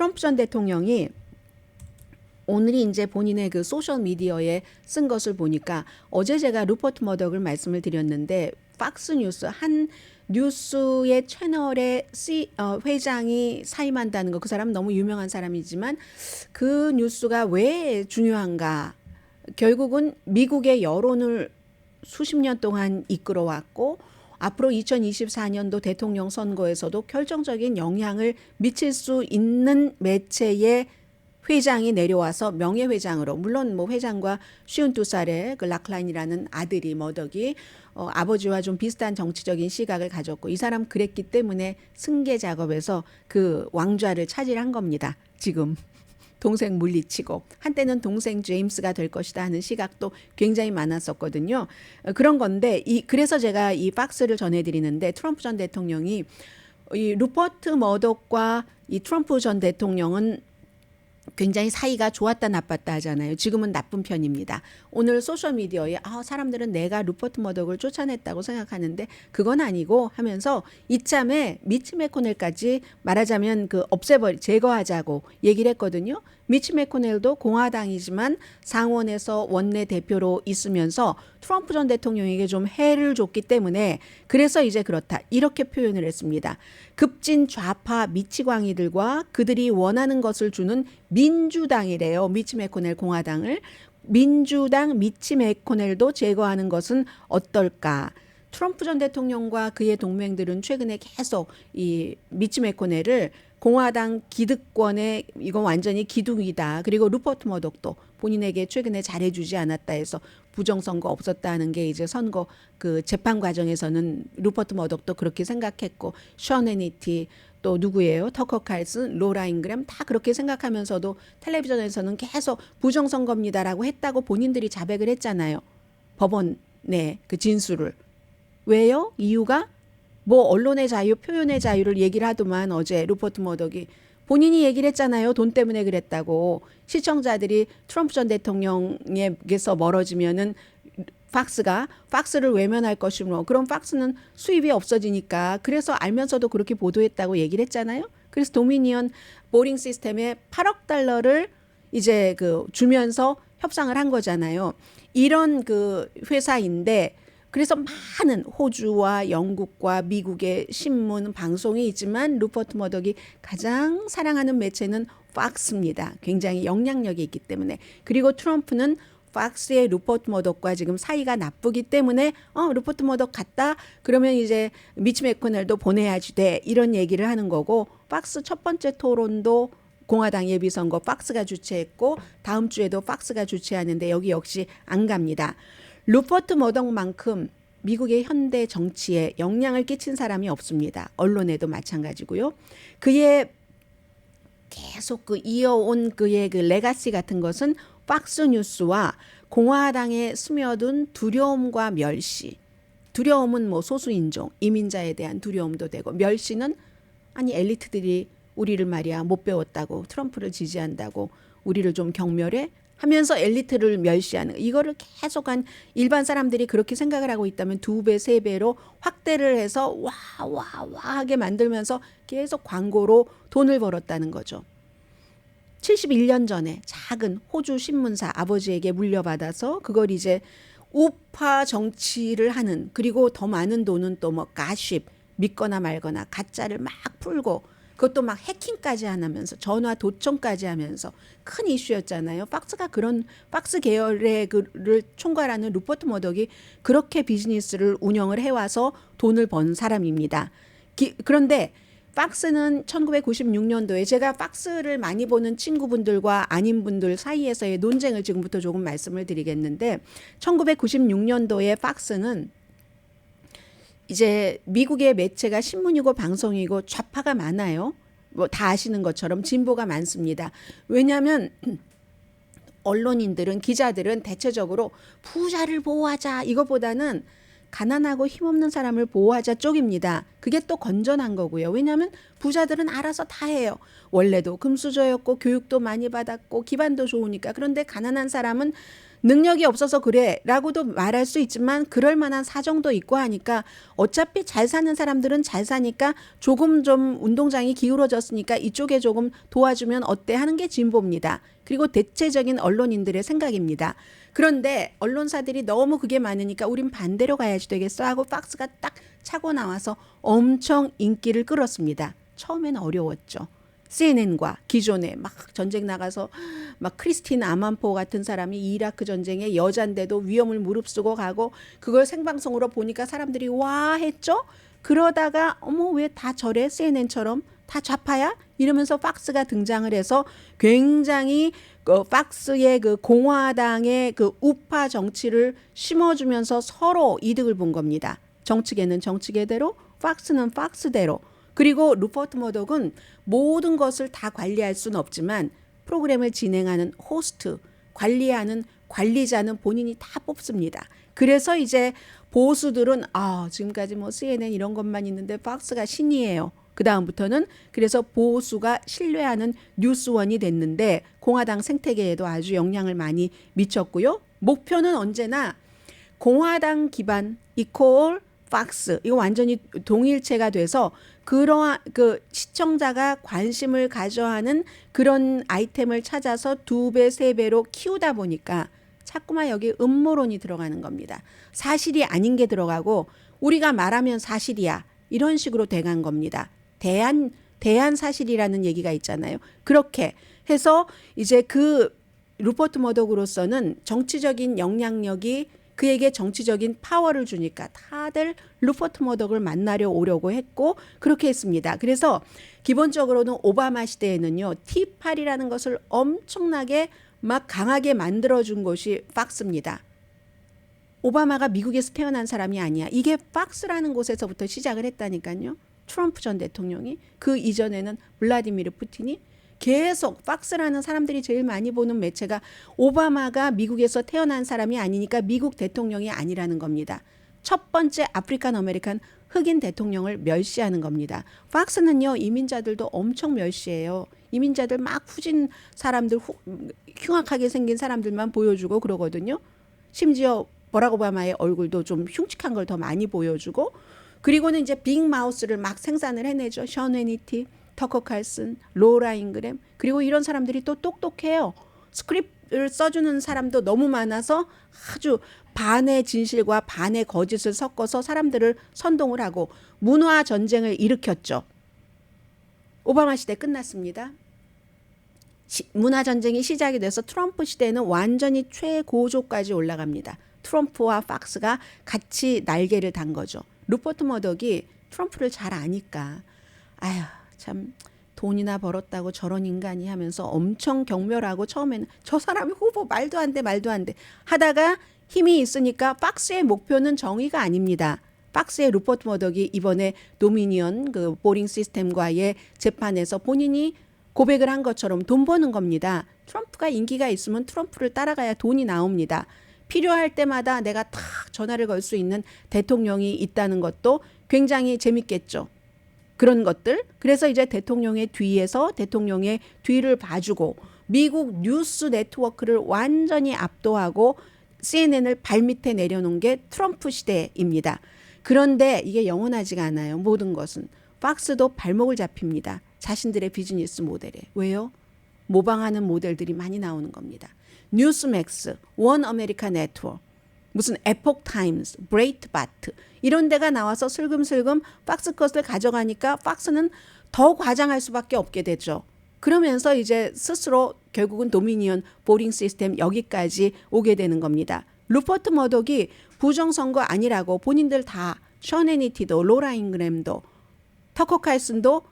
트럼프 전 대통령이 오늘이 이제 본인의 그 소셜 미디어에 쓴 것을 보니까 어제 제가 루퍼트 머덕을 말씀을 드렸는데 팍스 뉴스 한 뉴스의 채널의 회장이 사임한다는 거, 그 사람 너무 유명한 사람이지만 그 뉴스가 왜 중요한가? 결국은 미국의 여론을 수십 년 동안 이끌어왔고 앞으로 2024년도 대통령 선거에서도 결정적인 영향을 미칠 수 있는 매체의 회장이 내려와서 명예회장으로, 물론 뭐 회장과 52살의 그 락라인이라는 아들이 머덕이 아버지와 좀 비슷한 정치적인 시각을 가졌고 이 사람 그랬기 때문에 승계 작업에서 그 왕좌를 차지한 겁니다. 지금 동생 물리치고 한때는 동생 제임스가 될 것이다 하는 시각도 굉장히 많았었거든요. 그런 건데 그래서 제가 이 팍스를 전해드리는데 트럼프 전 대통령이 이 루퍼트 머덕과 이 트럼프 전 대통령은 굉장히 사이가 좋았다 나빴다 하잖아요. 지금은 나쁜 편입니다. 오늘 소셜미디어에 사람들은 내가 루퍼트 머덕을 쫓아냈다고 생각하는데 그건 아니고 하면서 이참에 미치 매코넬까지 말하자면 제거하자고 얘기를 했거든요. 미치 매코넬도 공화당이지만 상원에서 원내대표로 있으면서 트럼프 전 대통령에게 좀 해를 줬기 때문에 그래서 이제 그렇다 이렇게 표현을 했습니다. 급진 좌파 미치광이들과 그들이 원하는 것을 주는 민주당이래요. 미치 매코넬 공화당을. 민주당 미치 매코넬도 제거하는 것은 어떨까? 트럼프 전 대통령과 그의 동맹들은 최근에 계속 이 미치 매코넬을 공화당 기득권의 이건 완전히 기둥이다. 그리고 루퍼트 머덕도 본인에게 최근에 잘해주지 않았다 해서 부정선거 없었다 하는 게 이제 선거 그 재판 과정에서는 루퍼트 머덕도 그렇게 생각했고 션 해니티 또 누구예요? 터커 칼슨, 로라 잉그램 다 그렇게 생각하면서도 텔레비전에서는 계속 부정선거입니다라고 했다고 본인들이 자백을 했잖아요. 법원의 그 진술을. 왜요? 이유가 뭐 언론의 자유, 표현의 자유를 얘기를 하더만 어제 루퍼트 머덕이 본인이 얘기를 했잖아요. 돈 때문에 그랬다고. 시청자들이 트럼프 전 대통령에게서 멀어지면은 팍스를 외면할 것이므로 그럼 팍스는 수입이 없어지니까 그래서 알면서도 그렇게 보도했다고 얘기를 했잖아요. 그래서 도미니언 보링 시스템에 8억 달러를 이제 주면서 협상을 한 거잖아요. 이런 회사인데 그래서 많은 호주와 영국과 미국의 신문, 방송이 있지만 루퍼트 머덕이 가장 사랑하는 매체는 팍스입니다. 굉장히 영향력이 있기 때문에. 그리고 트럼프는 팍스의 루퍼트 머덕과 지금 사이가 나쁘기 때문에 루퍼트 머덕 갔다 그러면 이제 미치 매코넬도 보내야지 돼 이런 얘기를 하는 거고 팍스 첫 번째 토론도 공화당 예비선거 팍스가 주최했고 다음 주에도 팍스가 주최하는데 여기 역시 안 갑니다. 루퍼트 머덕만큼 미국의 현대 정치에 영향을 끼친 사람이 없습니다. 언론에도 마찬가지고요. 그의 계속 이어온 그의 레가시 같은 것은 팍스 뉴스와 공화당에 스며든 두려움과 멸시. 두려움은 뭐 소수인종, 이민자에 대한 두려움도 되고 멸시는 아니 엘리트들이 우리를 말이야 못 배웠다고 트럼프를 지지한다고 우리를 좀 경멸해? 하면서 엘리트를 멸시하는 이거를 계속한 일반 사람들이 그렇게 생각을 하고 있다면 2배, 3배로 확대를 해서 와 하게 만들면서 계속 광고로 돈을 벌었다는 거죠. 71년 전에 작은 호주 신문사 아버지에게 물려받아서 그걸 이제 우파 정치를 하는 그리고 더 많은 돈은 또 뭐 가십 믿거나 말거나 가짜를 막 풀고 그것도 막 해킹까지 하면서 전화 도청까지 하면서 큰 이슈였잖아요. 팍스 계열의 그를 총괄하는 루퍼트 머덕이 그렇게 비즈니스를 운영을 해와서 돈을 번 사람입니다. 그런데 팍스는 1996년도에 제가 팍스를 많이 보는 친구분들과 아닌 분들 사이에서의 논쟁을 지금부터 조금 말씀을 드리겠는데 1996년도에 팍스는 이제 미국의 매체가 신문이고 방송이고 좌파가 많아요. 뭐 다 아시는 것처럼 진보가 많습니다. 왜냐하면 언론인들은 기자들은 대체적으로 부자를 보호하자 이것보다는 가난하고 힘없는 사람을 보호하자 쪽입니다. 그게 또 건전한 거고요. 왜냐하면 부자들은 알아서 다 해요. 원래도 금수저였고 교육도 많이 받았고 기반도 좋으니까. 그런데 가난한 사람은 능력이 없어서 그래 라고도 말할 수 있지만 그럴 만한 사정도 있고 하니까 어차피 잘 사는 사람들은 잘 사니까 조금 좀 운동장이 기울어졌으니까 이쪽에 조금 도와주면 어때 하는 게 진보입니다. 그리고 대체적인 언론인들의 생각입니다. 그런데 언론사들이 너무 그게 많으니까 우린 반대로 가야지 되겠어 하고 팍스가 딱 차고 나와서 엄청 인기를 끌었습니다. 처음에는 어려웠죠. CNN과 기존에 막 전쟁 나가서 막 크리스틴 아만포 같은 사람이 이라크 전쟁에 여잔데도 위험을 무릅쓰고 가고 그걸 생방송으로 보니까 사람들이 와 했죠. 그러다가 어머 왜 다 저래 CNN처럼 다 좌파야? 이러면서 팍스가 등장을 해서 굉장히 팍스의 그 공화당의 그 우파 정치를 심어주면서 서로 이득을 본 겁니다. 정치계는 정치계대로 팍스는 팍스대로. 그리고 루퍼트 머독은 모든 것을 다 관리할 수는 없지만 프로그램을 진행하는 호스트, 관리하는 관리자는 본인이 다 뽑습니다. 그래서 이제 보수들은 지금까지 뭐 CNN 이런 것만 있는데 팍스가 신이에요. 그 다음부터는 그래서 보수가 신뢰하는 뉴스원이 됐는데 공화당 생태계에도 아주 영향을 많이 미쳤고요. 목표는 언제나 공화당 기반 이퀄 팍스 이거 완전히 동일체가 돼서 그러한 그 시청자가 관심을 가져하는 그런 아이템을 찾아서 2배, 3배로 키우다 보니까 자꾸만 여기 음모론이 들어가는 겁니다. 사실이 아닌 게 들어가고 우리가 말하면 사실이야. 이런 식으로 돼간 겁니다. 대한 사실이라는 얘기가 있잖아요. 그렇게 해서 이제 그 루퍼트 머독으로서는 정치적인 영향력이 그에게 정치적인 파워를 주니까 다들 루퍼트 머독을 만나려 오려고 했고 그렇게 했습니다. 그래서 기본적으로는 오바마 시대에는요. 티파리라는 것을 엄청나게 막 강하게 만들어준 곳이 팍스입니다. 오바마가 미국에서 태어난 사람이 아니야. 이게 팍스라는 곳에서부터 시작을 했다니까요. 트럼프 전 대통령이 그 이전에는 블라디미르 푸틴이 계속 팍스라는 사람들이 제일 많이 보는 매체가 오바마가 미국에서 태어난 사람이 아니니까 미국 대통령이 아니라는 겁니다. 첫 번째 아프리칸 아메리칸 흑인 대통령을 멸시하는 겁니다. 팍스는요 이민자들도 엄청 멸시해요. 이민자들 막 후진 사람들 흉악하게 생긴 사람들만 보여주고 그러거든요. 심지어 버락 오바마의 얼굴도 좀 흉측한 걸 더 많이 보여주고 그리고는 이제 빅마우스를 막 생산을 해내죠. 션 해니티, 터커 칼슨, 로라 잉그램 그리고 이런 사람들이 또 똑똑해요. 스크립트를 써주는 사람도 너무 많아서 아주 반의 진실과 반의 거짓을 섞어서 사람들을 선동을 하고 문화 전쟁을 일으켰죠. 오바마 시대 끝났습니다. 문화 전쟁이 시작이 돼서 트럼프 시대는 완전히 최고조까지 올라갑니다. 트럼프와 팍스가 같이 날개를 단 거죠. 루퍼트 머독이 트럼프를 잘 아니까 아휴 참 돈이나 벌었다고 저런 인간이 하면서 엄청 경멸하고 처음에는 저 사람이 후보 말도 안 돼 하다가 힘이 있으니까 팍스의 목표는 정의가 아닙니다. 팍스의 루퍼트 머독이 이번에 도미니언 그 보링 시스템과의 재판에서 본인이 고백을 한 것처럼 돈 버는 겁니다. 트럼프가 인기가 있으면 트럼프를 따라가야 돈이 나옵니다. 필요할 때마다 내가 탁 전화를 걸 수 있는 대통령이 있다는 것도 굉장히 재밌겠죠. 그런 것들. 그래서 이제 대통령의 뒤에서 대통령의 뒤를 봐주고 미국 뉴스 네트워크를 완전히 압도하고 CNN을 발밑에 내려놓은 게 트럼프 시대입니다. 그런데 이게 영원하지가 않아요. 모든 것은. 팍스도 발목을 잡힙니다. 자신들의 비즈니스 모델에. 왜요? 모방하는 모델들이 많이 나오는 겁니다. 뉴스맥스, 원 아메리카 네트워크, 무슨 에폭 타임스, 브레이트바트 이런 데가 나와서 슬금슬금 팍스 것을 가져가니까 팍스는 더 과장할 수밖에 없게 되죠. 그러면서 이제 스스로 결국은 도미니언 보링 시스템 여기까지 오게 되는 겁니다. 루퍼트 머독이 부정선거 아니라고 본인들 다 션 해니티도 로라 잉그램도 터커 칼슨도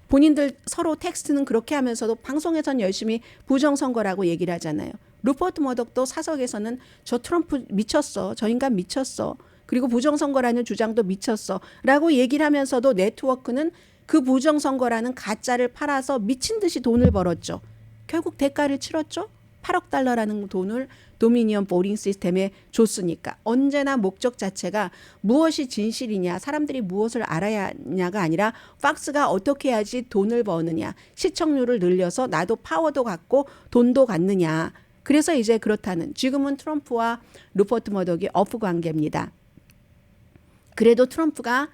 본인들 서로 텍스트는 그렇게 하면서도 방송에선 열심히 부정선거라고 얘기를 하잖아요. 루퍼트 머독도 사석에서는 저 트럼프 미쳤어. 저 인간 미쳤어. 그리고 부정선거라는 주장도 미쳤어. 라고 얘기를 하면서도 네트워크는 그 부정선거라는 가짜를 팔아서 미친 듯이 돈을 벌었죠. 결국 대가를 치렀죠. 8억 달러라는 돈을 도미니언 보링 시스템에 줬으니까 언제나 목적 자체가 무엇이 진실이냐 사람들이 무엇을 알아야 하냐가 아니라 팍스가 어떻게 해야지 돈을 버느냐 시청률을 늘려서 나도 파워도 갖고 돈도 갖느냐 그래서 이제 그렇다는 지금은 트럼프와 루퍼트 머덕이 오프 관계입니다. 그래도 트럼프가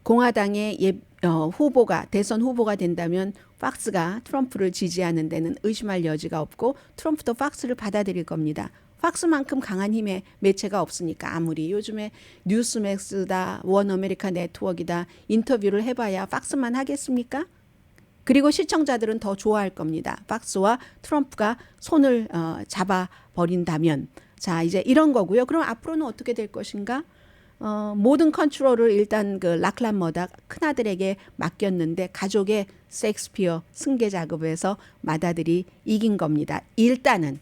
공화당의 후보가 대선 후보가 된다면 팍스가 트럼프를 지지하는 데는 의심할 여지가 없고 트럼프도 팍스를 받아들일 겁니다. 팍스만큼 강한 힘의 매체가 없으니까 아무리 요즘에 뉴스맥스다 원 아메리카 네트워크이다 인터뷰를 해봐야 팍스만 하겠습니까? 그리고 시청자들은 더 좋아할 겁니다. 팍스와 트럼프가 손을 잡아버린다면. 자, 이제 이런 거고요. 그럼 앞으로는 어떻게 될 것인가? 모든 컨트롤을 일단 그 락란 머덕 큰아들에게 맡겼는데 가족의 셰익스피어 승계 작업에서 맏아들이 이긴 겁니다. 일단은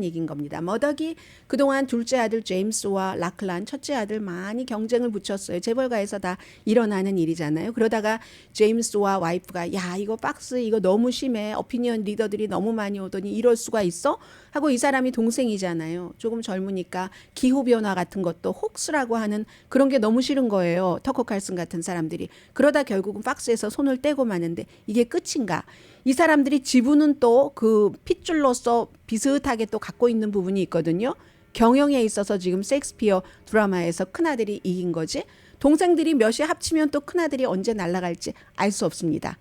이긴 겁니다. 머덕이 그동안 둘째 아들 제임스와 락란, 첫째 아들 많이 경쟁을 붙였어요. 재벌가에서 다 일어나는 일이잖아요. 그러다가 제임스와 와이프가 야 이거 팍스 이거 너무 심해. 오피니언 리더들이 너무 많이 오더니 이럴 수가 있어? 하고 이 사람이 동생이잖아요. 조금 젊으니까 기후변화 같은 것도 혹스라고 하는 그런 게 너무 싫은 거예요. 터커 칼슨 같은 사람들이. 그러다 결국은 팍스에서 손을 떼고 마는데 이게 끝인가? 이 사람들이 지분은 또 그 핏줄로서 비슷하게 또 갖고 있는 부분이 있거든요. 경영에 있어서 지금 셰익스피어 드라마에서 큰아들이 이긴 거지. 동생들이 몇이 합치면 또 큰아들이 언제 날아갈지 알 수 없습니다.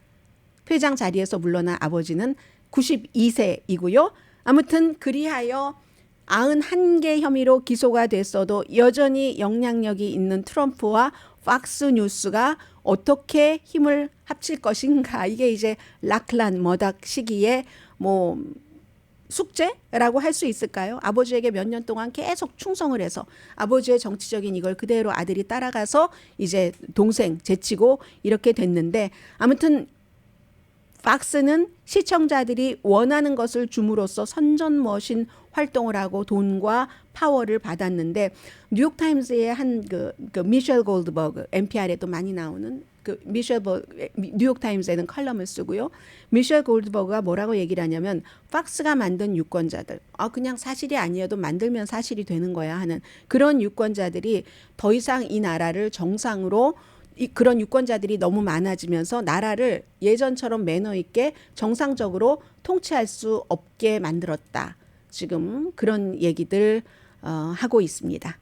회장 자리에서 물러난 아버지는 92세이고요. 아무튼 그리하여 91개 혐의로 기소가 됐어도 여전히 영향력이 있는 트럼프와 팍스 뉴스가 어떻게 힘을 합칠 것인가. 이게 이제 락란 머덕 시기에 뭐 숙제라고 할 수 있을까요? 아버지에게 몇 년 동안 계속 충성을 해서 아버지의 정치적인 이걸 그대로 아들이 따라가서 이제 동생 제치고 이렇게 됐는데 아무튼 팍스는 시청자들이 원하는 것을 줌으로써 선전머신 활동을 하고 돈과 파워를 받았는데 뉴욕타임스의 한 그 미셸 골드버그 NPR에도 많이 나오는 그 뉴욕타임스에는 컬럼을 쓰고요. 미셸 골드버그가 뭐라고 얘기를 하냐면 팍스가 만든 유권자들 그냥 사실이 아니어도 만들면 사실이 되는 거야 하는 그런 유권자들이 더 이상 이 나라를 정상으로 그런 유권자들이 너무 많아지면서 나라를 예전처럼 매너 있게 정상적으로 통치할 수 없게 만들었다. 지금 그런 얘기들 하고 있습니다.